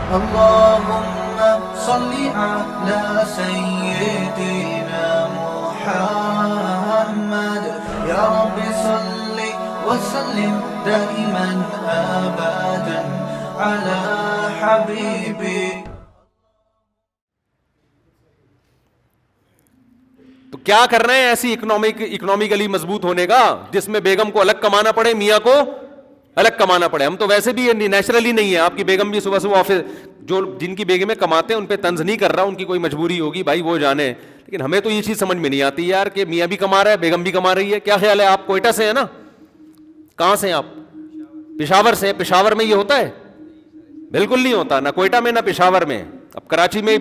اللهم صل على سيدنا محمد يا رب صل وسلم دائما ابدا على حبيبي. تو کیا کرنا ہے ایسی اکنامکلی مضبوط ہونے کا جس میں بیگم کو الگ کمانا پڑے, میاں کو الگ کمانا پڑے. ہم تو ویسے بھی نیچرلی نہیں ہے. آپ کی بیگم بھی صبح صبح آفس, جو جن کی بیگمیں کماتے ہیں ان پہ طنز نہیں کر رہا, ان کی کوئی مجبوری ہوگی بھائی وہ جانے, لیکن ہمیں تو یہ چیز سمجھ میں نہیں آتی یار کہ میاں بھی کما رہا ہے بیگم بھی کما رہی ہے. کیا خیال ہے, آپ کوئٹہ سے ہیں نا, کہاں سے ہیں آپ؟ پشاور سے. پشاور میں یہ ہوتا ہے؟ بالکل نہیں ہوتا, نہ کوئٹہ میں نہ پشاور میں. اب کراچی میں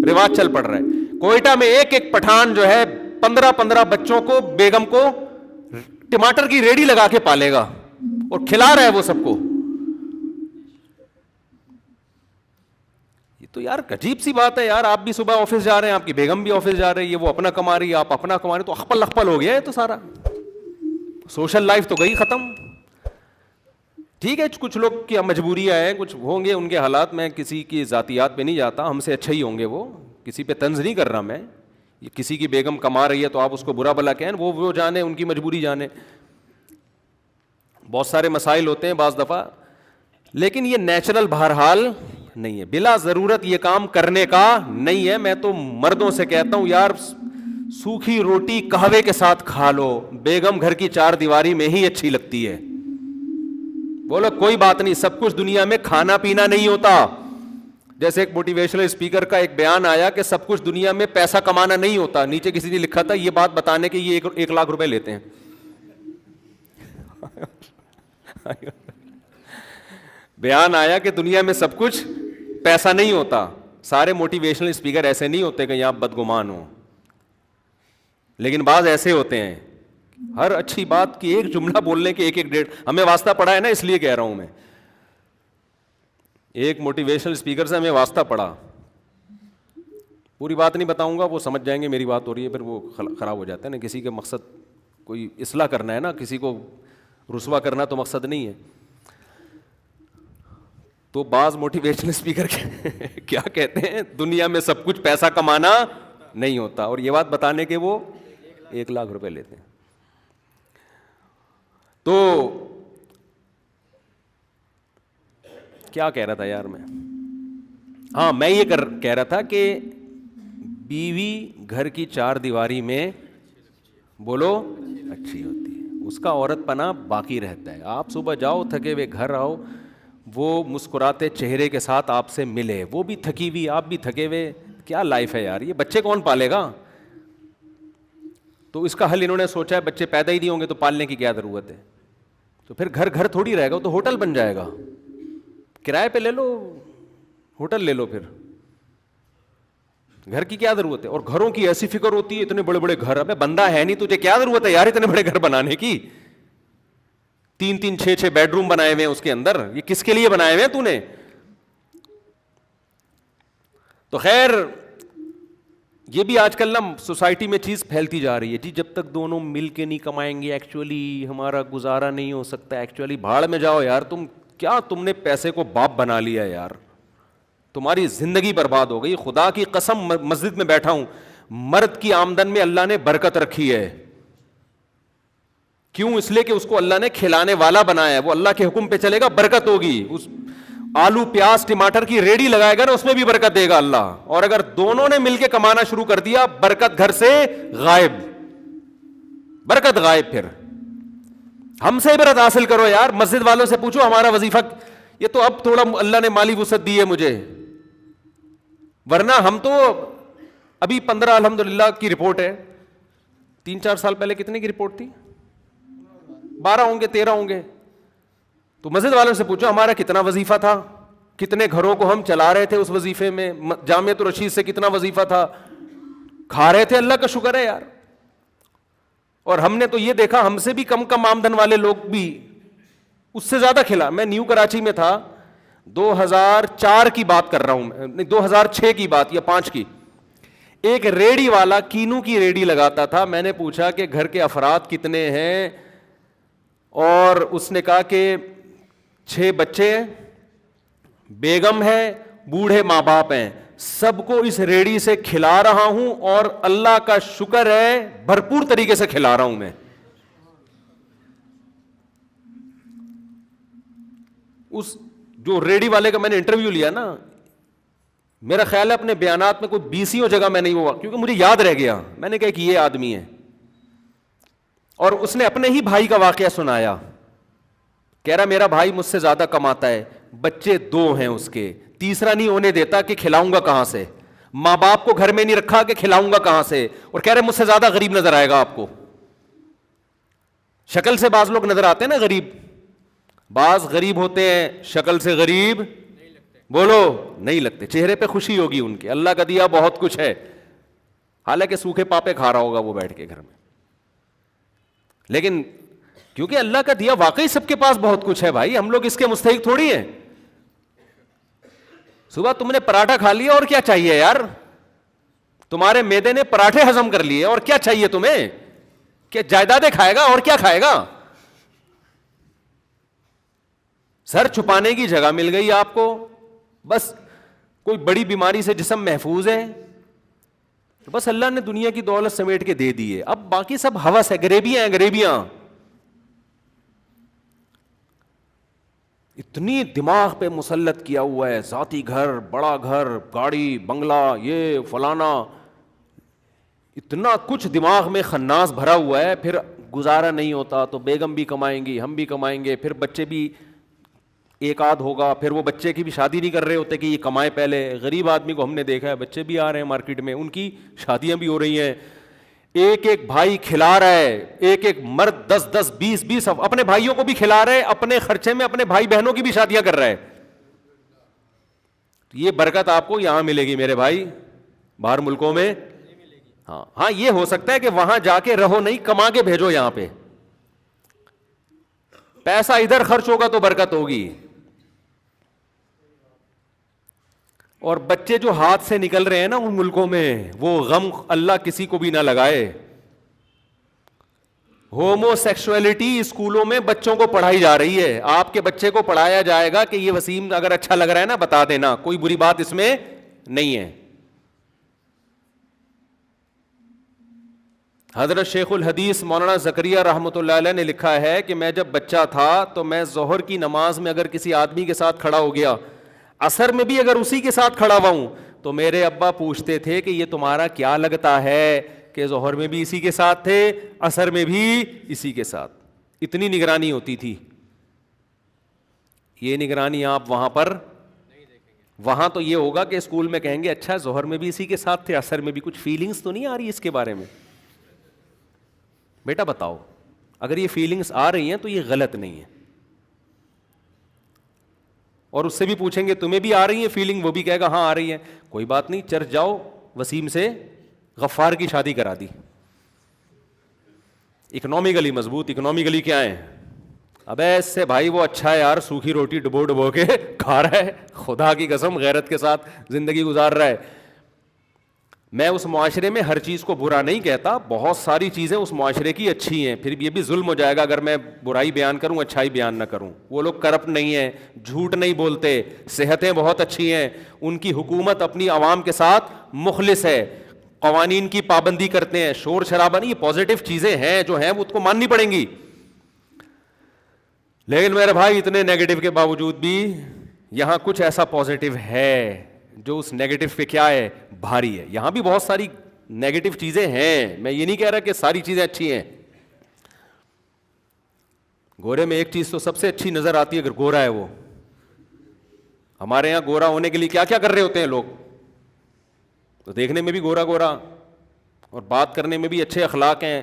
رواج چل پڑ رہا ہے. کوئٹہ میں ایک ایک پٹھان جو ہے 15 بچوں کو, بیگم کو ٹماٹر کی ریڑھی لگا کے پالے گا اور کھلا رہا ہے وہ سب کو. یہ تو یار عجیب سی بات ہے یار. آپ بھی صبح آفس جا رہے ہیں, آپ کی بیگم بھی آفس جا رہی ہے, وہ اپنا کما رہی ہے, آپ اپنا کما رہے, تو اخپل اخپل ہو گیا ہے تو سارا. سوشل لائف تو گئی ختم. ٹھیک ہے کچھ لوگ کی مجبوریاں ہیں, کچھ ہوں گے ان کے حالات, میں کسی کی ذاتیات پہ نہیں جاتا, ہم سے اچھے ہی ہوں گے وہ, کسی پہ طنز نہیں کر رہا میں. کسی کی بیگم کما رہی ہے تو آپ اس کو برا بلا کہیں, وہ جانے, ان کی مجبوری جانے. بہت سارے مسائل ہوتے ہیں بعض دفعہ, لیکن یہ نیچرل بہرحال نہیں ہے. بلا ضرورت یہ کام کرنے کا نہیں ہے. میں تو مردوں سے کہتا ہوں یار سوکھی روٹی قہوے کے ساتھ کھا لو, بیگم گھر کی چار دیواری میں ہی اچھی لگتی ہے. بولو کوئی بات نہیں, سب کچھ دنیا میں کھانا پینا نہیں ہوتا. جیسے ایک موٹیویشنل اسپیکر کا ایک بیان آیا کہ سب کچھ دنیا میں پیسہ کمانا نہیں ہوتا, نیچے کسی نے لکھا تھا یہ بات بتانے کے یہ 1 لاکھ روپے لیتے ہیں. بیان آیا کہ دنیا میں سب کچھ پیسہ نہیں ہوتا. سارے موٹیویشنل اسپیکر ایسے نہیں ہوتے کہ آپ بدگمان ہو, لیکن بعض ایسے ہوتے ہیں ہر اچھی بات کی ایک جملہ بولنے کے 1-1 ہمیں واسطہ پڑا ہے نا, اس لیے کہہ رہا ہوں میں. ایک موٹیویشنل اسپیکر سے ہمیں واسطہ پڑا, پوری بات نہیں بتاؤں گا, وہ سمجھ جائیں گے میری بات ہو رہی ہے, پھر وہ خراب ہو جاتا ہے نا. کسی کا مقصد کوئی اصلاح کرنا ہے نا, کسی کو رسوا کرنا تو مقصد نہیں ہے. تو بعض موٹیویشنل اسپیکر کیا کہتے ہیں, دنیا میں سب کچھ پیسہ کمانا نہیں ہوتا, اور یہ بات بتانے کے وہ 1 لاکھ روپے لیتے ہیں. تو کیا کہہ رہا تھا یار میں, ہاں میں یہ کہہ رہا تھا کہ بیوی گھر کی 4 دیواری میں بولو اچھی ہوتی ہے, اس کا عورت پنا باقی رہتا ہے. آپ صبح جاؤ تھکے ہوئے, گھر آؤ, وہ مسکراتے چہرے کے ساتھ آپ سے ملے, وہ بھی تھکی ہوئی آپ بھی تھکے ہوئے. کیا لائف ہے یار, یہ بچے کون پالے گا؟ تو اس کا حل انہوں نے سوچا ہے بچے پیدا ہی نہیں ہوں گے تو پالنے کی کیا ضرورت ہے, تو پھر گھر تھوڑی رہے گا, تو ہوٹل بن جائے گا, کرائے پہ لے لو, ہوٹل لے لو. پھر گھر کی کیا ضرورت ہے؟ اور گھروں کی ایسی فکر ہوتی ہے, اتنے بڑے بڑے گھر, ابے بندہ ہے نہیں, تجھے کیا ضرورت ہے یار اتنے بڑے گھر بنانے کی؟ 3-3 6-6 بیڈ روم بنائے ہوئے ہیں اس کے اندر, یہ کس کے لیے بنائے ہوئے ہیں تو نے؟ تو خیر یہ بھی آج کل نا سوسائٹی میں چیز پھیلتی جا رہی ہے, جی جب تک دونوں مل کے نہیں کمائیں گے ایکچولی ہمارا گزارا نہیں ہو سکتا. ایکچولی بھاڑ میں جاؤ یار, تم نے پیسے کو باپ بنا لیا یار, تمہاری زندگی برباد ہو گئی. خدا کی قسم مسجد میں بیٹھا ہوں, مرد کی آمدن میں اللہ نے برکت رکھی ہے. کیوں؟ اس لیے کہ اس کو اللہ نے کھلانے والا بنایا ہے, وہ اللہ کے حکم پہ چلے گا برکت ہوگی. اس آلو پیاز ٹماٹر کی ریڑھی لگائے گا نا, اس میں بھی برکت دے گا اللہ. اور اگر دونوں نے مل کے کمانا شروع کر دیا, برکت گھر سے غائب, برکت غائب. پھر ہم سے عبرت حاصل کرو یار, مسجد والوں سے پوچھو ہمارا وظیفہ, یہ تو اب تھوڑا اللہ نے مالی وسعت دی ہے مجھے, ورنہ ہم تو ابھی 15 الحمدللہ کی رپورٹ ہے, 3-4 سال پہلے کتنے کی رپورٹ تھی؟ 12 ہوں گے 13 ہوں گے. تو مسجد والوں سے پوچھو ہمارا کتنا وظیفہ تھا, کتنے گھروں کو ہم چلا رہے تھے اس وظیفے میں, جامعۃ الرشید سے کتنا وظیفہ تھا, کھا رہے تھے, اللہ کا شکر ہے یار. اور ہم نے تو یہ دیکھا ہم سے بھی کم آمدن والے لوگ بھی اس سے زیادہ کھلا. میں نیو کراچی میں تھا, 2004 کی بات کر رہا ہوں, 2006 کی بات یا 5 کی. ایک ریڑھی والا کینو کی ریڑھی لگاتا تھا. میں نے پوچھا کہ گھر کے افراد کتنے ہیں, اور اس نے کہا کہ 6 بچے ہیں, بیگم ہے بوڑھے ماں باپ ہیں, سب کو اس ریڑھی سے کھلا رہا ہوں, اور اللہ کا شکر ہے بھرپور طریقے سے کھلا رہا ہوں میں. اس جو ریڑھی والے کا میں نے انٹرویو لیا نا, میرا خیال ہے اپنے بیانات میں کوئی 20 جگہ میں نہیں ہوا, کیونکہ مجھے یاد رہ گیا. میں نے کہا کہ یہ آدمی ہے, اور اس نے اپنے ہی بھائی کا واقعہ سنایا. کہہ رہا میرا بھائی مجھ سے زیادہ کماتا ہے, بچے 2 ہیں اس کے, تیسرا نہیں ہونے دیتا کہ کھلاؤں گا کہاں سے, ماں باپ کو گھر میں نہیں رکھا کہ کھلاؤں گا کہاں سے, اور کہہ رہے مجھ سے زیادہ غریب نظر آئے گا آپ کو. شکل سے بعض لوگ نظر آتے ہیں نا غریب, بعض غریب ہوتے ہیں شکل سے غریب بولو نہیں لگتے, چہرے پہ خوشی ہوگی ان کے, اللہ کا دیا بہت کچھ ہے, حالانکہ سوکھے پاپے کھا رہا ہوگا وہ بیٹھ کے گھر میں. لیکن کیونکہ اللہ کا دیا واقعی سب کے پاس بہت کچھ ہے بھائی, ہم لوگ اس کے مستحق تھوڑی ہیں. صبح تم نے پراٹھا کھا لیا, اور کیا چاہیے یار, تمہارے میدے نے پراٹھے ہضم کر لیے, اور کیا چاہیے تمہیں, کہ جائیدادیں کھائے گا, اور کیا کھائے گا. سر چھپانے کی جگہ مل گئی آپ کو, بس کوئی بڑی بیماری سے جسم محفوظ ہے, بس اللہ نے دنیا کی دولت سمیٹ کے دے دی ہے. اب باقی سب ہوس ہے, غریبیاں ہیں غریبیاں. اتنی دماغ پہ مسلط کیا ہوا ہے, ذاتی گھر, بڑا گھر, گاڑی, بنگلہ, یہ فلانا, اتنا کچھ دماغ میں خناس بھرا ہوا ہے. پھر گزارا نہیں ہوتا تو بیگم بھی کمائیں گی, ہم بھی کمائیں گے, پھر بچے بھی ایک آدھ ہوگا, پھر وہ بچے کی بھی شادی نہیں کر رہے ہوتے کہ یہ کمائے پہلے. غریب آدمی کو ہم نے دیکھا ہے, بچے بھی آ رہے ہیں مارکیٹ میں, ان کی شادیاں بھی ہو رہی ہیں, ایک ایک بھائی کھلا رہا ہے, ایک ایک مرد 10 20 اپنے بھائیوں کو بھی کھلا رہے, اپنے خرچے میں اپنے بھائی بہنوں کی بھی شادیاں کر رہا ہے. یہ برکت آپ کو یہاں ملے گی میرے بھائی, باہر ملکوں میں ہاں یہ ہو سکتا ہے کہ وہاں جا کے رہو نہیں, کما کے بھیجو یہاں پہ. پیسہ ادھر خرچ ہوگا تو برکت ہوگی. اور بچے جو ہاتھ سے نکل رہے ہیں نا ان ملکوں میں, وہ غم اللہ کسی کو بھی نہ لگائے. ہومو سیکسولیٹی اسکولوں میں بچوں کو پڑھائی جا رہی ہے. آپ کے بچے کو پڑھایا جائے گا کہ یہ وسیم اگر اچھا لگ رہا ہے نا بتا دینا, کوئی بری بات اس میں نہیں ہے. حضرت شیخ الحدیث مولانا زکریہ رحمۃ اللہ علیہ نے لکھا ہے کہ میں جب بچہ تھا تو میں ظہر کی نماز میں اگر کسی آدمی کے ساتھ کھڑا ہو گیا, عصر میں بھی اگر اسی کے ساتھ کھڑا ہوا ہوں, تو میرے ابا پوچھتے تھے کہ یہ تمہارا کیا لگتا ہے کہ ظہر میں بھی اسی کے ساتھ تھے, عصر میں بھی اسی کے ساتھ. اتنی نگرانی ہوتی تھی. یہ نگرانی آپ وہاں پر وہاں تو یہ ہوگا کہ اسکول میں کہیں گے اچھا ظہر میں بھی اسی کے ساتھ تھے, عصر میں بھی, کچھ فیلنگز تو نہیں آ رہی اس کے بارے میں؟ بیٹا بتاؤ, اگر یہ فیلنگز آ رہی ہیں تو یہ غلط نہیں ہے. اور اس سے بھی پوچھیں گے تمہیں بھی آ رہی ہے فیلنگ, وہ بھی کہے گا ہاں آ رہی ہے. کوئی بات نہیں, چرچ جاؤ, وسیم سے غفار کی شادی کرا دی. اکنامکلی مضبوط, اکنامکلی کیا ہے, ابے اس سے بھائی وہ اچھا ہے یار, سوکھی روٹی ڈبو ڈبو کے کھا رہا ہے, خدا کی قسم غیرت کے ساتھ زندگی گزار رہا ہے. میں اس معاشرے میں ہر چیز کو برا نہیں کہتا, بہت ساری چیزیں اس معاشرے کی اچھی ہیں, پھر یہ بھی ظلم ہو جائے گا اگر میں برائی بیان کروں اچھائی بیان نہ کروں. وہ لوگ کرپٹ نہیں ہیں, جھوٹ نہیں بولتے, صحتیں بہت اچھی ہیں, ان کی حکومت اپنی عوام کے ساتھ مخلص ہے, قوانین کی پابندی کرتے ہیں, شور شرابہ نہیں, یہ پازیٹیو چیزیں ہیں جو ہیں وہ اس کو ماننی پڑیں گی. لیکن میرے بھائی اتنے نیگیٹو کے باوجود بھی یہاں کچھ ایسا پازیٹیو ہے جو اس نیگیٹو پہ کیا ہے, بھاری ہے. یہاں بھی بہت ساری نیگیٹو چیزیں ہیں, میں یہ نہیں کہہ رہا کہ ساری چیزیں اچھی ہیں. گورے میں ایک چیز تو سب سے اچھی نظر آتی ہے, اگر گورا ہے وہ. ہمارے یہاں گورا ہونے کے لیے کیا کیا کر رہے ہوتے ہیں لوگ, تو دیکھنے میں بھی گورا گورا, اور بات کرنے میں بھی اچھے اخلاق ہیں,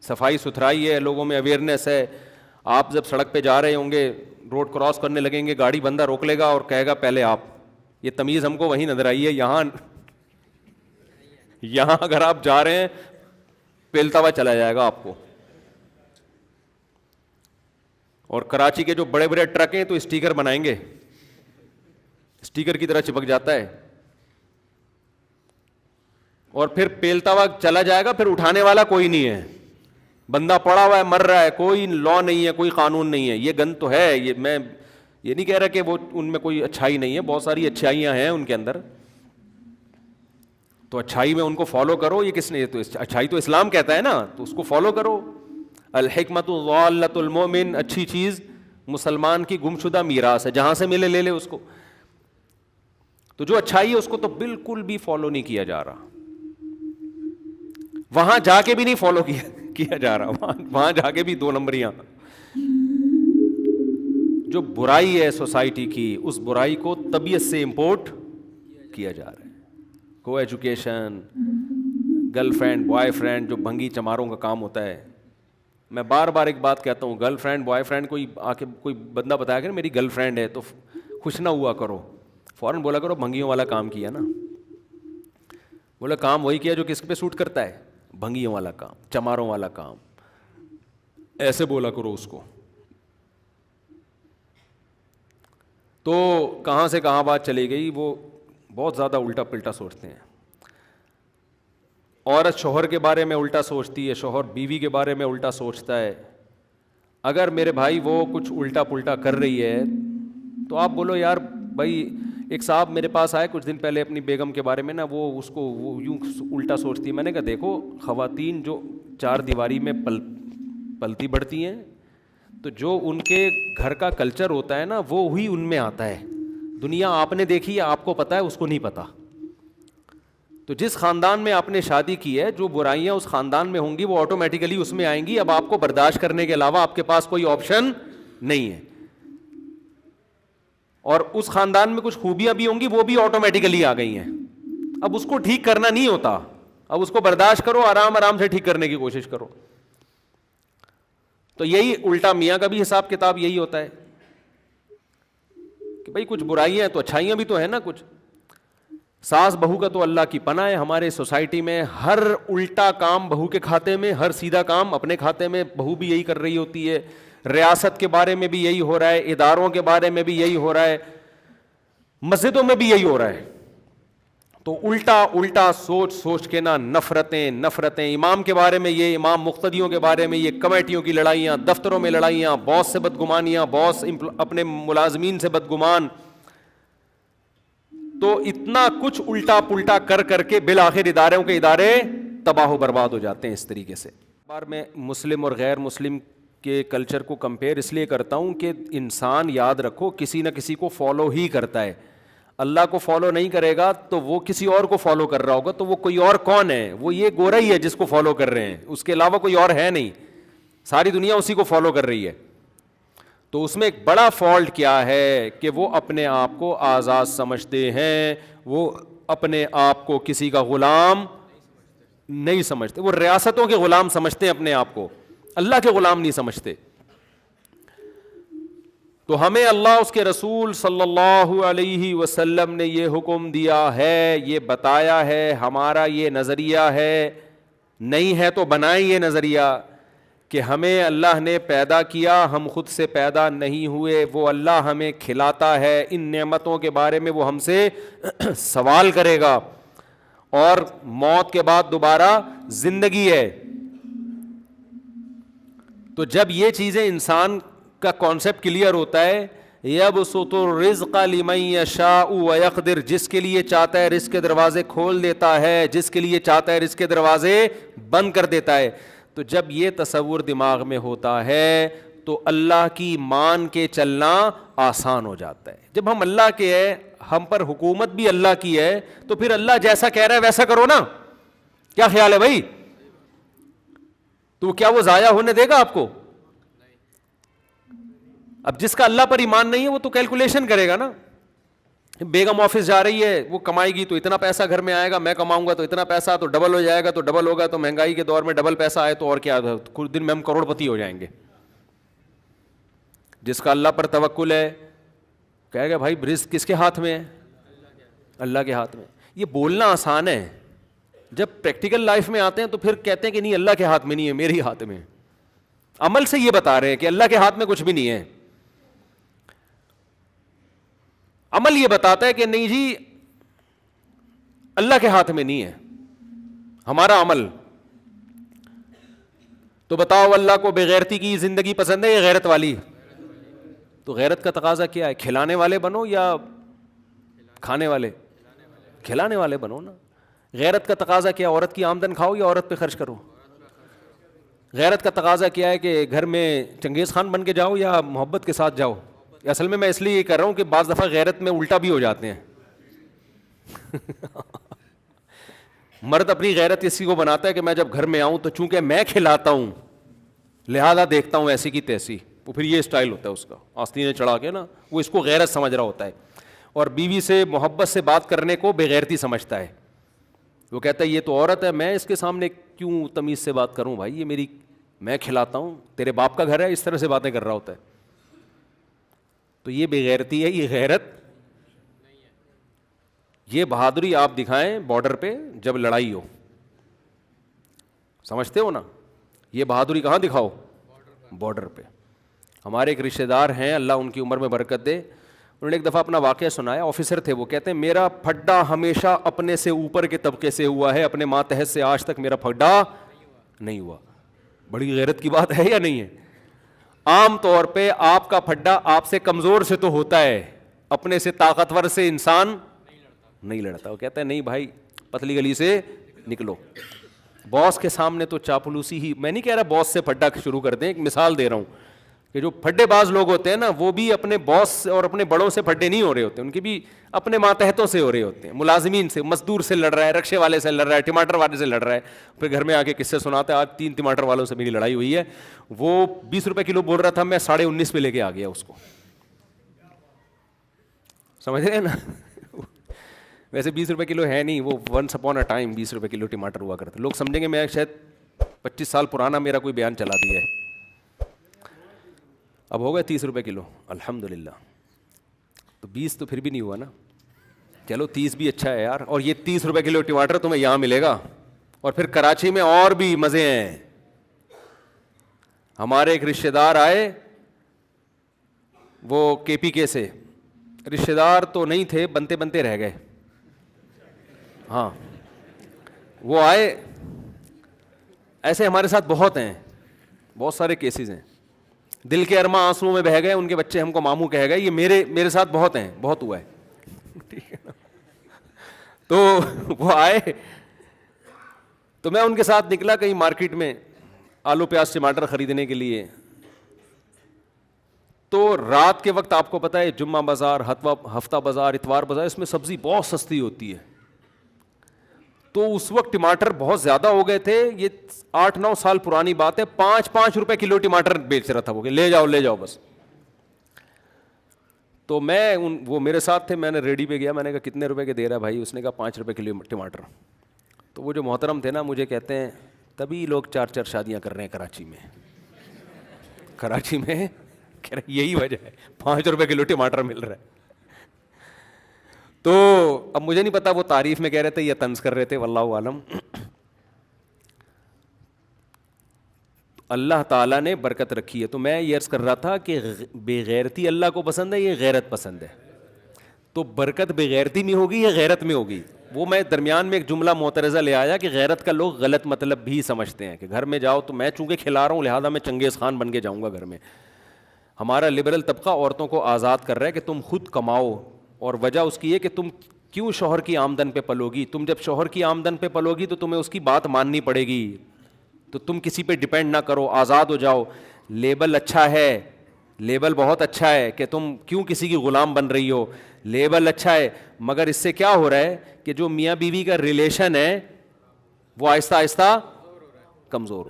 صفائی ستھرائی ہے, لوگوں میں اویئرنیس ہے. آپ جب سڑک پہ جا رہے ہوں گے, روڈ کراس کرنے لگیں گے, گاڑی بندہ روک لے گا اور کہے گا پہلے آپ. یہ تمیز ہم کو وہیں نظر آئی ہے. یہاں اگر آپ جا رہے ہیں پیلتا ہوا چلا جائے گا آپ کو. اور کراچی کے جو بڑے بڑے ٹرک ہیں تو اسٹیکر بنائیں گے, اسٹیکر کی طرح چپک جاتا ہے, اور پھر پیلتا ہوا چلا جائے گا, پھر اٹھانے والا کوئی نہیں ہے, بندہ پڑا ہوا ہے مر رہا ہے, کوئی لا نہیں ہے, کوئی قانون نہیں ہے. یہ گن تو ہے, یہ میں یہ نہیں کہہ رہا کہ وہ ان میں کوئی اچھائی نہیں ہے، بہت ساری اچھائیاں ہیں ان کے اندر، تو اچھائی میں ان کو فالو کرو. یہ کس نے، تو اچھائی تو اسلام کہتا ہے نا، تو اس کو فالو کرو. الحکمت ضالۃ المؤمن، اچھی چیز مسلمان کی گمشدہ میراث ہے، جہاں سے ملے لے لے اس کو. تو جو اچھائی ہے اس کو تو بالکل بھی فالو نہیں کیا جا رہا، وہاں جا کے بھی نہیں فالو کیا جا رہا، وہاں جا کے بھی 2 نمبریاں. جو برائی ہے سوسائٹی کی، اس برائی کو طبیعت سے امپورٹ کیا جا رہا ہے. کو education, girl friend boy friend, جو بھنگی چماروں کا کام ہوتا ہے. میں بار بار ایک بات کہتا ہوں، گرل فرینڈ بوائے فرینڈ کوئی آ کے کوئی بندہ بتایا کہ میری گرل فرینڈ ہے، تو خوش نہ ہوا کرو، فوراً بولا کرو بھنگیوں والا کام کیا نا. بولا کام وہی کیا جو کس پہ سوٹ کرتا ہے، بھنگیوں والا کام، چماروں والا کام، ایسے بولا کرو اس کو. تو کہاں سے کہاں بات چلی گئی، وہ بہت زیادہ الٹا پلٹا سوچتے ہیں. عورت شوہر کے بارے میں الٹا سوچتی ہے، شوہر بیوی کے بارے میں الٹا سوچتا ہے. اگر میرے بھائی وہ کچھ الٹا پلٹا کر رہی ہے تو آپ بولو یار بھائی. ایک صاحب میرے پاس آئے کچھ دن پہلے اپنی بیگم کے بارے میں نا، وہ اس کو وہ یوں الٹا سوچتی ہے. میں نے کہا دیکھو، خواتین جو 4 دیواری میں پلتی بڑھتی ہیں، تو جو ان کے گھر کا کلچر ہوتا ہے نا، وہ وہی ان میں آتا ہے. دنیا آپ نے دیکھی ہے، آپ کو پتہ ہے، اس کو نہیں پتہ. تو جس خاندان میں آپ نے شادی کی ہے، جو برائیاں اس خاندان میں ہوں گی وہ آٹومیٹیکلی اس میں آئیں گی. اب آپ کو برداشت کرنے کے علاوہ آپ کے پاس کوئی آپشن نہیں ہے. اور اس خاندان میں کچھ خوبیاں بھی ہوں گی، وہ بھی آٹومیٹیکلی آ گئی ہیں. اب اس کو ٹھیک کرنا نہیں ہوتا، اب اس کو برداشت کرو، آرام آرام سے ٹھیک کرنے کی کوشش کرو. تو یہی الٹا میاں کا بھی حساب کتاب یہی ہوتا ہے کہ بھائی کچھ برائیاں ہیں تو اچھائیاں بھی تو ہیں نا کچھ. ساس بہو کا تو اللہ کی پناہ ہے. ہمارے سوسائٹی میں ہر الٹا کام بہو کے کھاتے میں، ہر سیدھا کام اپنے کھاتے میں. بہو بھی یہی کر رہی ہوتی ہے، ریاست کے بارے میں بھی یہی ہو رہا ہے، اداروں کے بارے میں بھی یہی ہو رہا ہے، مسجدوں میں بھی یہی ہو رہا ہے. تو الٹا سوچ کے نا نفرتیں. امام کے بارے میں یہ، امام مقتدیوں کے بارے میں یہ، کمیٹیوں کی لڑائیاں، دفتروں میں لڑائیاں، باس سے بدگمانیاں، باس اپنے ملازمین سے بدگمان. تو اتنا کچھ الٹا پلٹا کر کے بالآخر اداروں کے ادارے تباہ و برباد ہو جاتے ہیں اس طریقے سے. بار میں مسلم اور غیر مسلم کے کلچر کو کمپیئر اس لیے کرتا ہوں کہ انسان یاد رکھو کسی نہ کسی کو فالو ہی کرتا ہے. اللہ کو فالو نہیں کرے گا تو وہ کسی اور کو فالو کر رہا ہوگا. تو وہ کوئی اور کون ہے؟ وہ یہ گورا ہی ہے جس کو فالو کر رہے ہیں، اس کے علاوہ کوئی اور ہے نہیں. ساری دنیا اسی کو فالو کر رہی ہے. تو اس میں ایک بڑا فالٹ کیا ہے کہ وہ اپنے آپ کو آزاد سمجھتے ہیں، وہ اپنے آپ کو کسی کا غلام نہیں سمجھتے. وہ ریاستوں کے غلام سمجھتے ہیں اپنے آپ کو، اللہ کے غلام نہیں سمجھتے. تو ہمیں اللہ، اس کے رسول صلی اللہ علیہ وسلم نے یہ حکم دیا ہے، یہ بتایا ہے، ہمارا یہ نظریہ ہے. نہیں ہے تو بنائیں یہ نظریہ کہ ہمیں اللہ نے پیدا کیا، ہم خود سے پیدا نہیں ہوئے. وہ اللہ ہمیں کھلاتا ہے. ان نعمتوں کے بارے میں وہ ہم سے سوال کرے گا. اور موت کے بعد دوبارہ زندگی ہے. تو جب یہ چیزیں انسان کا کانسیپٹ کلیئر ہوتا ہے، یبسط الرزق لمن یشاء ویقدر، جس کے لیے چاہتا ہے رزق کے دروازے کھول دیتا ہے، جس کے لیے چاہتا ہے رزق کے دروازے بند کر دیتا ہے. تو جب یہ تصور دماغ میں ہوتا ہے تو اللہ کی مان کے چلنا آسان ہو جاتا ہے. جب ہم اللہ کے ہیں، ہم پر حکومت بھی اللہ کی ہے، تو پھر اللہ جیسا کہہ رہا ہے ویسا کرو نا. کیا خیال ہے بھائی؟ تو کیا وہ ضائع ہونے دے گا آپ کو؟ اب جس کا اللہ پر ایمان نہیں ہے وہ تو کیلکولیشن کرے گا نا. بیگم آفس جا رہی ہے، وہ کمائے گی تو اتنا پیسہ گھر میں آئے گا، میں کماؤں گا تو اتنا پیسہ، تو ڈبل ہو جائے گا، تو ڈبل ہوگا. تو مہنگائی کے دور میں ڈبل پیسہ آئے تو اور کیا، کچھ دن میں ہم کروڑ پتی ہو جائیں گے. جس کا اللہ پر توکل ہے کہے گا بھائی رزق کس کے ہاتھ میں ہے؟ اللہ کے ہاتھ میں. یہ بولنا آسان ہے، جب پریکٹیکل لائف میں آتے ہیں تو پھر کہتے ہیں کہ نہیں، اللہ کے ہاتھ میں نہیں ہے، میرے ہاتھ میں. عمل سے یہ بتا رہے ہیں کہ اللہ کے ہاتھ میں کچھ بھی نہیں ہے. عمل یہ بتاتا ہے کہ نہیں جی، اللہ کے ہاتھ میں نہیں ہے ہمارا عمل. تو بتاؤ اللہ کو بے غیرتی کی زندگی پسند ہے یا غیرت والی؟ تو غیرت کا تقاضا کیا ہے؟ کھلانے والے بنو یا کھانے والے؟ کھلانے والے بنو نا. غیرت کا تقاضا کیا؟ عورت کی آمدن کھاؤ یا عورت پہ خرچ کرو؟ غیرت کا تقاضا کیا ہے کہ گھر میں چنگیز خان بن کے جاؤ یا محبت کے ساتھ جاؤ؟ اصل میں اس لیے یہ کر رہا ہوں کہ بعض دفعہ غیرت میں الٹا بھی ہو جاتے ہیں. مرد اپنی غیرت اسی کو بناتا ہے کہ میں جب گھر میں آؤں تو چونکہ میں کھلاتا ہوں لہذا دیکھتا ہوں ایسی کی تیسی. وہ پھر یہ اسٹائل ہوتا ہے اس کا, آستینیں چڑھا کے نا, وہ اس کو غیرت سمجھ رہا ہوتا ہے. اور بیوی سے محبت سے بات کرنے کو بےغیرتی سمجھتا ہے. وہ کہتا ہے یہ تو عورت ہے, میں اس کے سامنے کیوں تمیز سے بات کروں بھائی, یہ میری, میں کھلاتا ہوں, تیرے باپ کا گھر ہے. اس طرح سے باتیں کر رہا ہوتا ہے. تو یہ بےغیرتی ہے, یہ غیرت. یہ بہادری آپ دکھائیں بارڈر پہ جب لڑائی ہو, سمجھتے ہو نا, یہ بہادری کہاں دکھاؤ؟ بارڈر پہ. ہمارے ایک رشتے دار ہیں, اللہ ان کی عمر میں برکت دے, انہوں نے ایک دفعہ اپنا واقعہ سنایا. آفیسر تھے وہ, کہتے ہیں میرا پھڈا ہمیشہ اپنے سے اوپر کے طبقے سے ہوا ہے, اپنے ماتحت سے آج تک میرا پھڈا نہیں ہوا. بڑی غیرت کی بات ہے یا نہیں ہے؟ عام طور پہ آپ کا پھڈا آپ سے کمزور سے تو ہوتا ہے, اپنے سے طاقتور سے انسان نہیں لڑتا. وہ کہتا ہے نہیں بھائی, پتلی گلی سے نکلو. باس کے سامنے تو چاپلوسی ہی, میں نہیں کہہ رہا باس سے پھڈا شروع کر دیں, ایک مثال دے رہا ہوں کہ جو پھڈے باز لوگ ہوتے ہیں نا, وہ بھی اپنے باس اور اپنے بڑوں سے پھڈے نہیں ہو رہے ہوتے, ان کے بھی اپنے ماتحتوں سے ہو رہے ہوتے ہیں. ملازمین سے, مزدور سے لڑ رہا ہے, رکشے والے سے لڑ رہا ہے, ٹماٹر والے سے لڑ رہا ہے, پھر گھر میں آ کے قصے سناتا ہے آج 3 ٹماٹر والوں سے میری لڑائی ہوئی ہے, وہ 20 روپے کلو بول رہا تھا, میں 19.5 پہ لے کے آ گیا اس کو. سمجھ رہے ہیں نا؟ ویسے 20 روپے کلو ہے نہیں, وہ ونس اپون اے ٹائم 20 روپے کلو ٹماٹر ہوا کرتے. لوگ سمجھیں گے میں شاید 25 سال پرانا میرا کوئی بیان چلا دیا ہے. اب ہو گئے 30 روپے کلو الحمدللہ. تو 20 تو پھر بھی نہیں ہوا نا, چلو 30 بھی اچھا ہے یار. اور یہ 30 روپے کلو ٹماٹر تمہیں یہاں ملے گا, اور پھر کراچی میں اور بھی مزے ہیں. ہمارے ایک رشتے دار آئے, وہ KPK سے, رشتے دار تو نہیں تھے, بنتے بنتے رہ گئے. ہاں وہ آئے, ایسے ہمارے ساتھ بہت ہیں, بہت سارے کیسز ہیں. دل کے ارماں آنسوؤں میں بہہ گئے, ان کے بچے ہم کو ماموں کہہ گئے. یہ میرے ساتھ بہت ہیں, بہت ہوا ہے. ٹھیک ہے نا. تو وہ آئے تو میں ان کے ساتھ نکلا کہیں مارکیٹ میں آلو پیاز ٹماٹر خریدنے کے لیے. تو رات کے وقت آپ کو پتہ ہے جمعہ بازار, ہفتہ بازار, اتوار بازار, اس میں سبزی بہت سستی ہوتی ہے. تو اس وقت ٹماٹر بہت زیادہ ہو گئے تھے. یہ 8-9 سال پرانی بات ہے, 5 روپے کلو ٹماٹر بیچ رہا تھا وہ, کہ لے جاؤ بس. تو وہ میرے ساتھ تھے, میں نے ریڈی پہ گیا, میں نے کہا کتنے روپے کے دے رہا ہے بھائی؟ اس نے کہا 5 روپے کلو ٹماٹر. تو وہ جو محترم تھے نا, مجھے کہتے ہیں تبھی لوگ 4 شادیاں کر رہے ہیں کراچی میں. کراچی میں کہہ رہے یہی وجہ ہے, 5 روپے کلو ٹماٹر مل رہا ہے. تو اب مجھے نہیں پتا وہ تعریف میں کہہ رہے تھے یا طنز کر رہے تھے, واللہ عالم. اللہ تعالیٰ نے برکت رکھی ہے. تو میں یہ عرض کر رہا تھا کہ بے غیرتی اللہ کو پسند ہے, یہ غیرت پسند ہے. تو برکت بے غیرتی میں ہوگی یا غیرت میں ہوگی؟ وہ میں درمیان میں ایک جملہ معترضہ لے آیا کہ غیرت کا لوگ غلط مطلب بھی سمجھتے ہیں, کہ گھر میں جاؤ تو میں چونکہ کھلا رہا ہوں لہٰذا میں چنگیز خان بن کے جاؤں گا گھر میں. ہمارا لبرل طبقہ عورتوں کو آزاد کر رہا ہے کہ تم خود کماؤ, اور وجہ اس کی ہے کہ تم کیوں شوہر کی آمدن پہ پلو گی. تم جب شوہر کی آمدن پہ پلو گی تو تمہیں اس کی بات ماننی پڑے گی, تو تم کسی پہ ڈیپینڈ نہ کرو, آزاد ہو جاؤ. لیبل اچھا ہے, لیبل بہت اچھا ہے کہ تم کیوں کسی کی غلام بن رہی ہو, لیبل اچھا ہے. مگر اس سے کیا ہو رہا ہے کہ جو میاں بیوی کا ریلیشن ہے وہ آہستہ آہستہ کمزور.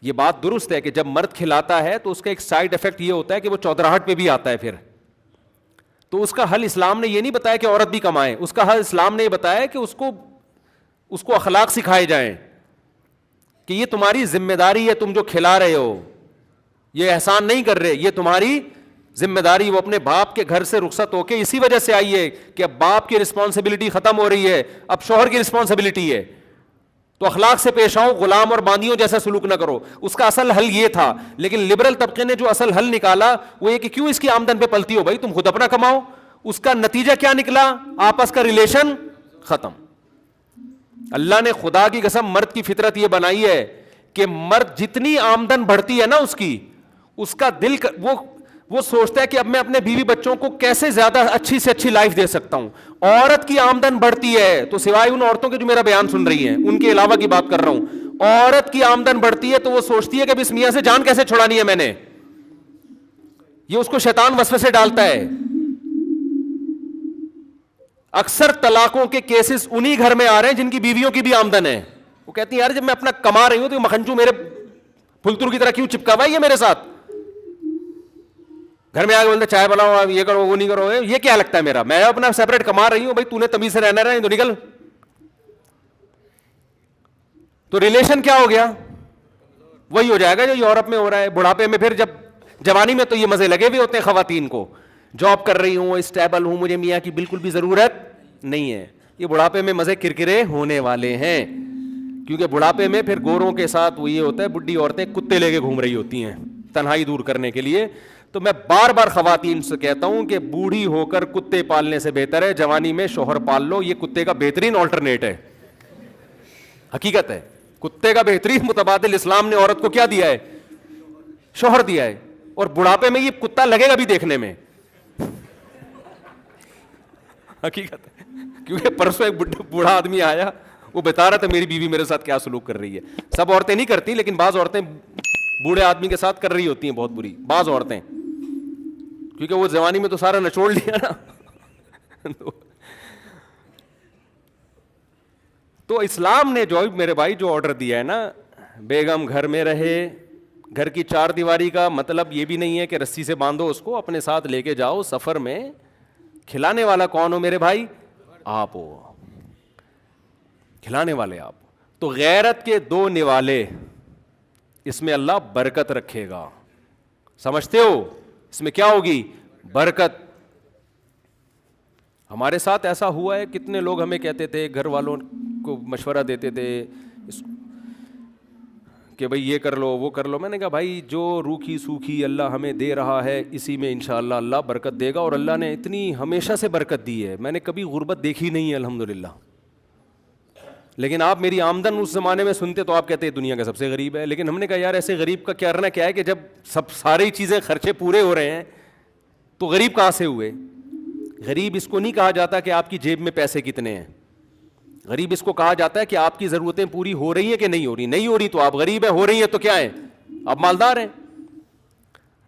یہ بات درست ہے کہ جب مرد کھلاتا ہے تو اس کا ایک سائیڈ افیکٹ یہ ہوتا ہے کہ وہ چودراہٹ پہ بھی آتا ہے پھر. تو اس کا حل اسلام نے یہ نہیں بتایا کہ عورت بھی کمائے, اس کا حل اسلام نے یہ بتایا کہ اس کو اخلاق سکھائے جائیں کہ یہ تمہاری ذمہ داری ہے, تم جو کھلا رہے ہو یہ احسان نہیں کر رہے, یہ تمہاری ذمہ داری. وہ اپنے باپ کے گھر سے رخصت ہو کے اسی وجہ سے آئی ہے کہ اب باپ کی رسپانسبلٹی ختم ہو رہی ہے, اب شوہر کی رسپانسبلٹی ہے. تو اخلاق سے پیش آؤ, غلام اور باندیوں جیسا سلوک نہ کرو. اس کا اصل حل یہ تھا, لیکن لبرل طبقے نے جو اصل حل نکالا وہ یہ کہ کیوں اس کی آمدن پہ پلتی ہو بھائی, تم خود اپنا کماؤ. اس کا نتیجہ کیا نکلا؟ آپس کا ریلیشن ختم. اللہ نے خدا کی قسم مرد کی فطرت یہ بنائی ہے کہ مرد جتنی آمدن بڑھتی ہے نا اس کا دل وہ وہ سوچتا ہے کہ اب میں اپنے بیوی بچوں کو کیسے زیادہ اچھی سے اچھی لائف دے سکتا ہوں. عورت کی آمدن بڑھتی ہے تو سوائے ان عورتوں کے جو میرا بیان سن رہی ہیں ان کے علاوہ کی بات کر رہا ہوں, عورت کی آمدن بڑھتی ہے تو وہ سوچتی ہے کہ اب اس میاں سے جان کیسے چھڑانی ہے میں نے. یہ اس کو شیطان وسوسے ڈالتا ہے. اکثر طلاقوں کے کیسز انہی گھر میں آ رہے ہیں جن کی بیویوں کی بھی آمدن ہے. وہ کہتی ہیں یار جب میں اپنا کما رہی ہوں تو مکھنچو میرے پھلتور کی طرح کیوں چپکا ہوا ہے یہ میرے ساتھ. گھر میں آ کے بولتے چائے بناؤ, یہ کرو, وہ نہیں کرو. یہ کیا لگتا ہے میرا, میں اپنا سیپریٹ کما رہی ہوں, بھائی تو نے تمیز سے رہنا ہے تو نکل. تو ریلیشن کیا ہو گیا, وہی ہو جائے گا جو یورپ میں ہو رہا ہے. بڑھاپے میں پھر جب جوانی میں تو یہ مزے لگے ہوئے ہوتے ہیں خواتین کو, جاب کر رہی ہوں, اسٹیبل ہوں, مجھے میاں کی بالکل بھی ضرورت نہیں ہے. یہ بڑھاپے میں مزے کرکرے ہونے والے ہیں, کیونکہ بڑھاپے میں پھر گوروں کے ساتھ وہ یہ ہوتا ہے بڈھی عورتیں کتے لے کے گھوم رہی ہوتی ہیں تنہائی دور کرنے کے لیے. تو میں بار بار خواتین سے کہتا ہوں کہ بوڑھی ہو کر کتے پالنے سے بہتر ہے جوانی میں شوہر پال لو. یہ کتے کا بہترین آلٹرنیٹ ہے, حقیقت ہے. کتے کا بہترین متبادل اسلام نے عورت کو کیا دیا ہے, شوہر دیا ہے. اور بڑھاپے میں یہ کتا لگے گا بھی دیکھنے میں, حقیقت ہے. کیونکہ پرسوں ایک بوڑھا آدمی آیا, وہ بتا رہا تھا میری بیوی میرے ساتھ کیا سلوک کر رہی ہے. سب عورتیں نہیں کرتی لیکن بعض عورتیں بوڑھے آدمی کے ساتھ کر رہی ہوتی ہیں بہت بری, بعض عورتیں, کیونکہ وہ جوانی میں تو سارا نچوڑ لیا نا. تو اسلام نے جو میرے بھائی جو آرڈر دیا ہے نا, بیگم گھر میں رہے. گھر کی چار دیواری کا مطلب یہ بھی نہیں ہے کہ رسی سے باندھو اس کو, اپنے ساتھ لے کے جاؤ سفر میں. کھلانے والا کون ہو میرے بھائی, آپ ہو, کھلانے والے آپ. تو غیرت کے دو نوالے, اس میں اللہ برکت رکھے گا. سمجھتے ہو, اس میں کیا ہوگی, برکت. ہمارے ساتھ ایسا ہوا ہے, کتنے لوگ ہمیں کہتے تھے, گھر والوں کو مشورہ دیتے تھے کہ بھئی یہ کر لو وہ کر لو. میں نے کہا بھائی جو روکھی سوکھی اللہ ہمیں دے رہا ہے اسی میں انشاءاللہ اللہ برکت دے گا. اور اللہ نے اتنی ہمیشہ سے برکت دی ہے, میں نے کبھی غربت دیکھی نہیں ہے الحمدللہ. لیکن آپ میری آمدن اس زمانے میں سنتے تو آپ کہتے ہیں دنیا کا سب سے غریب ہے. لیکن ہم نے کہا یار ایسے غریب کا کیا کرنا کیا ہے کہ جب سب ساری چیزیں خرچے پورے ہو رہے ہیں تو غریب کہاں سے ہوئے. غریب اس کو نہیں کہا جاتا کہ آپ کی جیب میں پیسے کتنے ہیں. غریب اس کو کہا جاتا ہے کہ آپ کی ضرورتیں پوری ہو رہی ہیں کہ نہیں ہو رہی. نہیں ہو رہی تو آپ غریب ہیں, ہو رہی ہیں تو کیا ہے, آپ مالدار ہیں.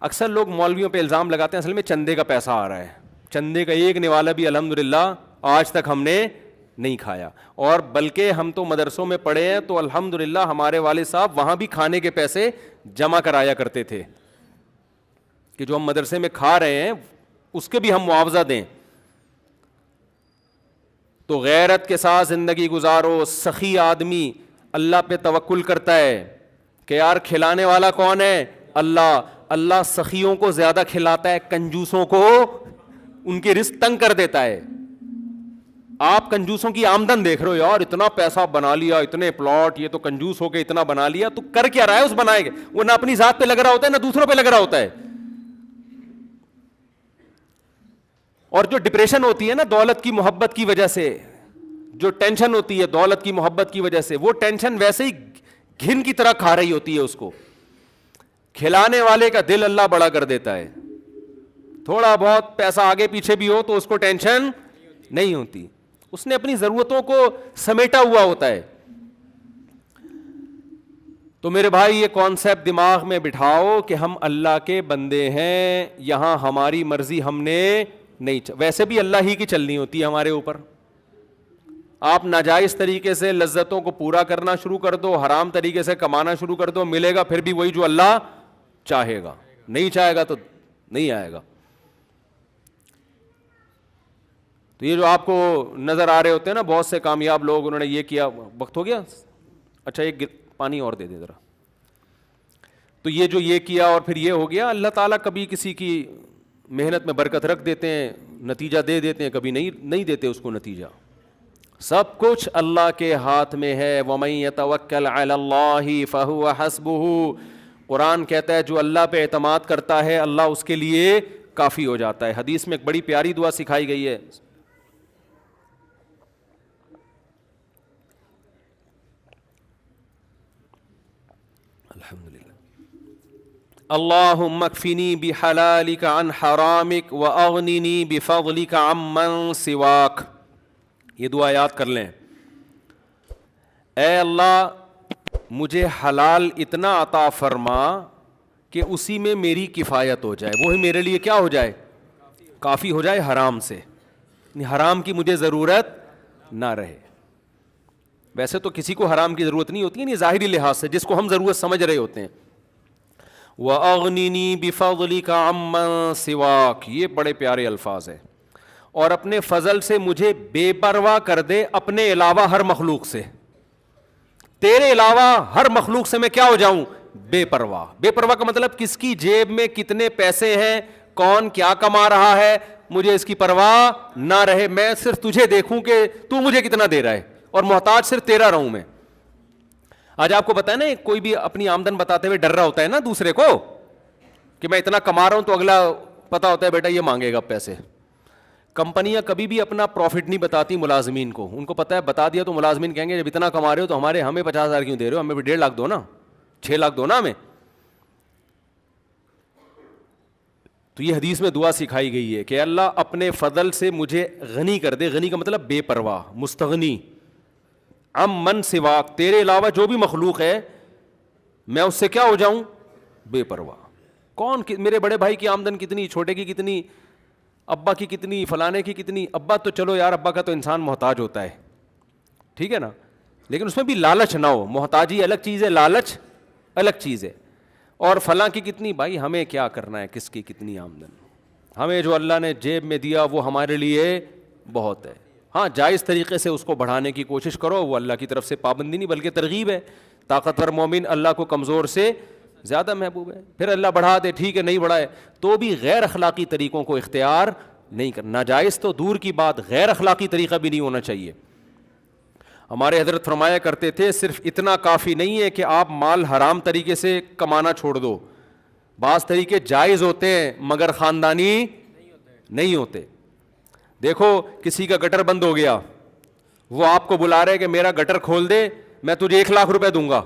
اکثر لوگ مولویوں پہ الزام لگاتے ہیں, اصل میں چندے کا پیسہ آ رہا ہے. چندے کا ایک نوالا بھی الحمدللہ آج تک ہم نے نہیں کھایا. اور بلکہ ہم تو مدرسوں میں پڑھے ہیں تو الحمدللہ ہمارے والد صاحب وہاں بھی کھانے کے پیسے جمع کرایا کرتے تھے کہ جو ہم مدرسے میں کھا رہے ہیں اس کے بھی ہم معاوضہ دیں. تو غیرت کے ساتھ زندگی گزارو. سخی آدمی اللہ پہ توکل کرتا ہے کہ یار کھلانے والا کون ہے, اللہ. اللہ سخیوں کو زیادہ کھلاتا ہے, کنجوسوں کو ان کے رزق تنگ کر دیتا ہے. آپ کنجوسوں کی آمدن دیکھ رہے ہو, یار اتنا پیسہ بنا لیا, اتنے پلاٹ, یہ تو کنجوس ہو کے اتنا بنا لیا. تو کر کیا رہا ہے اس بنائے گا, وہ نہ اپنی ذات پہ لگ رہا ہوتا ہے نہ دوسروں پہ لگ رہا ہوتا ہے. اور جو ڈپریشن ہوتی ہے نا دولت کی محبت کی وجہ سے, جو ٹینشن ہوتی ہے دولت کی محبت کی وجہ سے, وہ ٹینشن ویسے ہی گھن کی طرح کھا رہی ہوتی ہے اس کو. کھلانے والے کا دل اللہ بڑا کر دیتا ہے. تھوڑا بہت پیسہ آگے پیچھے بھی ہو تو اس کو ٹینشن نہیں ہوتی, اس نے اپنی ضرورتوں کو سمیٹا ہوا ہوتا ہے. تو میرے بھائی یہ کانسیپٹ دماغ میں بٹھاؤ کہ ہم اللہ کے بندے ہیں, یہاں ہماری مرضی ہم نے نہیں. ویسے بھی اللہ ہی کی چلنی ہوتی ہے ہمارے اوپر. آپ ناجائز طریقے سے لذتوں کو پورا کرنا شروع کر دو, حرام طریقے سے کمانا شروع کر دو, ملے گا پھر بھی وہی جو اللہ چاہے گا. نہیں چاہے گا تو نہیں آئے گا. تو یہ جو آپ کو نظر آ رہے ہوتے ہیں نا بہت سے کامیاب لوگ, انہوں نے یہ کیا. وقت ہو گیا, اچھا ایک پانی اور دے دے ذرا. تو یہ جو یہ کیا اور پھر یہ ہو گیا. اللہ تعالیٰ کبھی کسی کی محنت میں برکت رکھ دیتے ہیں, نتیجہ دے دیتے ہیں, کبھی نہیں دیتے اس کو نتیجہ. سب کچھ اللہ کے ہاتھ میں ہے. وَمَن يَتَوَكَّلْ عَلَى اللَّهِ فَهُوَ حَسْبُهُ. قرآن کہتا ہے جو اللہ پہ اعتماد کرتا ہے اللہ اس کے لیے کافی ہو جاتا ہے. حدیث میں ایک بڑی پیاری دعا سکھائی گئی ہے, الحمدللہ. اللہم اکفنی بحلالک عن حرامک واغننی بفضلک عمن سواک. یہ دعا یاد کر لیں. اے اللہ مجھے حلال اتنا عطا فرما کہ اسی میں میری کفایت ہو جائے, وہی میرے لیے کیا ہو جائے, کافی ہو جائے حرام سے, حرام کی مجھے ضرورت نہ رہے. ویسے تو کسی کو حرام کی ضرورت نہیں ہوتی ہے, نہیں ظاہری لحاظ سے, جس کو ہم ضرورت سمجھ رہے ہوتے ہیں. وَأَغْنِنِي بِفَضْلِكَ عَمَّن سِوَاكَ, یہ بڑے پیارے الفاظ ہیں. اور اپنے فضل سے مجھے بے پرواہ کر دے اپنے علاوہ ہر مخلوق سے. تیرے علاوہ ہر مخلوق سے میں کیا ہو جاؤں, بے پرواہ. بے پرواہ کا مطلب کس کی جیب میں کتنے پیسے ہیں, کون کیا کما رہا ہے, مجھے اس کی پرواہ نہ رہے. میں صرف تجھے دیکھوں کہ تو مجھے کتنا دے رہا ہے, اور محتاج صرف تیرا رہوں میں. آج آپ کو پتا ہے نا, کوئی بھی اپنی آمدن بتاتے ہوئے ڈر رہا ہوتا ہے نا دوسرے کو کہ میں اتنا کما رہا ہوں, تو اگلا پتا ہوتا ہے بیٹا یہ مانگے گا پیسے. کمپنیاں کبھی بھی اپنا پروفٹ نہیں بتاتی ملازمین کو, ان کو پتا ہے بتا دیا تو ملازمین کہیں گے جب اتنا کما رہے ہو تو ہمیں 50,000 کیوں دے رہے ہو, ہمیں بھی 1.5 لاکھ دو نا, 6 لاکھ دو نا ہمیں. تو یہ حدیث میں دعا سکھائی گئی ہے کہ اللہ اپنے فضل سے مجھے غنی کر دے. غنی کا مطلب بے پرواہ, مستغنی. من سواک, تیرے علاوہ جو بھی مخلوق ہے میں اس سے کیا ہو جاؤں, بے پرواہ. کون, میرے بڑے بھائی کی آمدن کتنی, چھوٹے کی کتنی, ابا کی کتنی, فلانے کی کتنی. ابا تو چلو یار, ابا کا تو انسان محتاج ہوتا ہے, ٹھیک ہے نا, لیکن اس میں بھی لالچ نہ ہو. محتاجی الگ چیز ہے, لالچ الگ چیز ہے. اور فلاں کی کتنی, بھائی ہمیں کیا کرنا ہے کس کی کتنی آمدن, ہمیں جو اللہ نے جیب میں دیا وہ ہمارے لیے بہت ہے. ہاں جائز طریقے سے اس کو بڑھانے کی کوشش کرو, وہ اللہ کی طرف سے پابندی نہیں بلکہ ترغیب ہے. طاقتور مومن اللہ کو کمزور سے زیادہ محبوب ہے. پھر اللہ بڑھا دے ٹھیک ہے, نہیں بڑھائے تو بھی غیر اخلاقی طریقوں کو اختیار نہیں کرنا. ناجائز تو دور کی بات, غیر اخلاقی طریقہ بھی نہیں ہونا چاہیے. ہمارے حضرت فرمایا کرتے تھے صرف اتنا کافی نہیں ہے کہ آپ مال حرام طریقے سے کمانا چھوڑ دو, بعض طریقے جائز ہوتے ہیں مگر خاندانی نہیں ہوتے. دیکھو کسی کا گٹر بند ہو گیا, وہ آپ کو بلا رہے کہ میرا گٹر کھول دے, میں تجھے 1 لاکھ روپے دوں گا.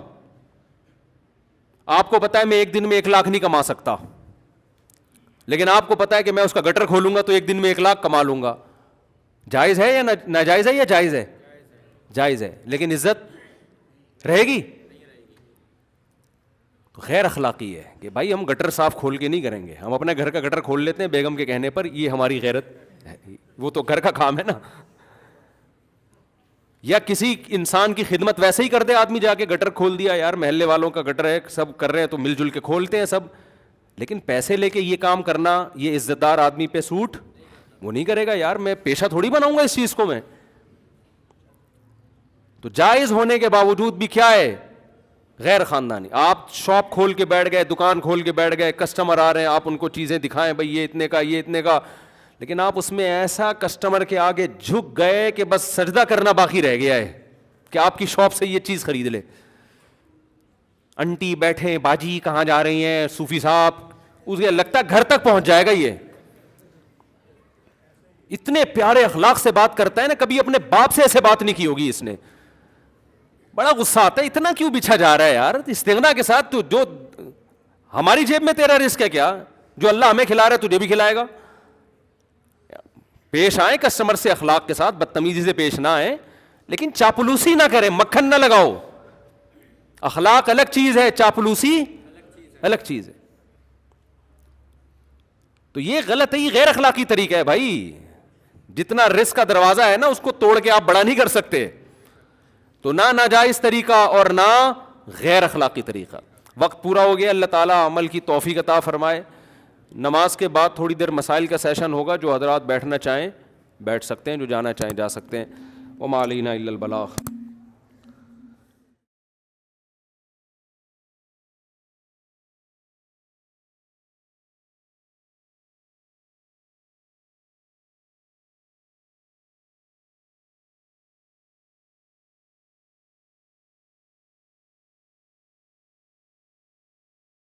آپ کو پتا ہے میں ایک دن میں 1 لاکھ نہیں کما سکتا, لیکن آپ کو پتا ہے کہ میں اس کا گٹر کھولوں گا تو ایک دن میں 1 لاکھ کما لوں گا. جائز ہے یا ناجائز ہے, یا جائز ہے, جائز ہے, لیکن عزت رہے گی. تو غیر اخلاقی ہے کہ بھائی ہم گٹر صاف کھول کے نہیں کریں گے, ہم اپنے گھر کا گٹر کھول لیتے ہیں بیگم کے کہنے پر, یہ ہماری غیرت ہے, وہ تو گھر کا کام ہے نا. یا کسی انسان کی خدمت ویسے ہی کر دے آدمی, جا کے گٹر کھول دیا, یار محلے والوں کا گٹر ہے سب کر رہے ہیں تو مل جل کے کھولتے ہیں سب, لیکن پیسے لے کے یہ کام کرنا یہ عزت دار آدمی پہ سوٹ وہ نہیں کرے گا. یار میں پیشہ تھوڑی بناؤں گا اس چیز کو میں. تو جائز ہونے کے باوجود بھی کیا ہے, غیر خاندانی. آپ شاپ کھول کے بیٹھ گئے, دکان کھول کے بیٹھ گئے, کسٹمر آ رہے ہیں, آپ ان کو چیزیں دکھائیں بھائی یہ اتنے کا, یہ اتنے کا, لیکن آپ اس میں ایسا کسٹمر کے آگے جھک گئے کہ بس سجدہ کرنا باقی رہ گیا ہے کہ آپ کی شاپ سے یہ چیز خرید لے. انٹی بیٹھے, باجی کہاں جا رہی ہیں, صوفی صاحب, اسے لگتا ہے گھر تک پہنچ جائے گا. یہ اتنے پیارے اخلاق سے بات کرتا ہے نا, کبھی اپنے باپ سے ایسے بات نہیں کی ہوگی اس نے. بڑا غصہ آتا ہے, اتنا کیوں بچھا جا رہا ہے یار استغنا کے ساتھ, تو جو ہماری جیب میں تیرا رزق ہے کیا, جو اللہ ہمیں کھلا رہا ہے تجھے بھی کھلائے گا. پیش آئیں کسٹمر سے اخلاق کے ساتھ, بدتمیزی سے پیش نہ آئیں, لیکن چاپلوسی نہ کریں, مکھن نہ لگاؤ. اخلاق الگ چیز ہے, چاپلوسی الگ چیز ہے. تو یہ غلط ہے, یہ غیر اخلاقی طریقہ ہے بھائی. جتنا رزق کا دروازہ ہے نا اس کو توڑ کے آپ بڑا نہیں کر سکتے. تو نہ ناجائز طریقہ اور نہ غیر اخلاقی طریقہ. وقت پورا ہو گیا, اللہ تعالیٰ عمل کی توفیق عطا فرمائے. نماز کے بعد تھوڑی دیر مسائل کا سیشن ہوگا, جو حضرات بیٹھنا چاہیں بیٹھ سکتے ہیں, جو جانا چاہیں جا سکتے ہیں. وما علینا الا البلاغ.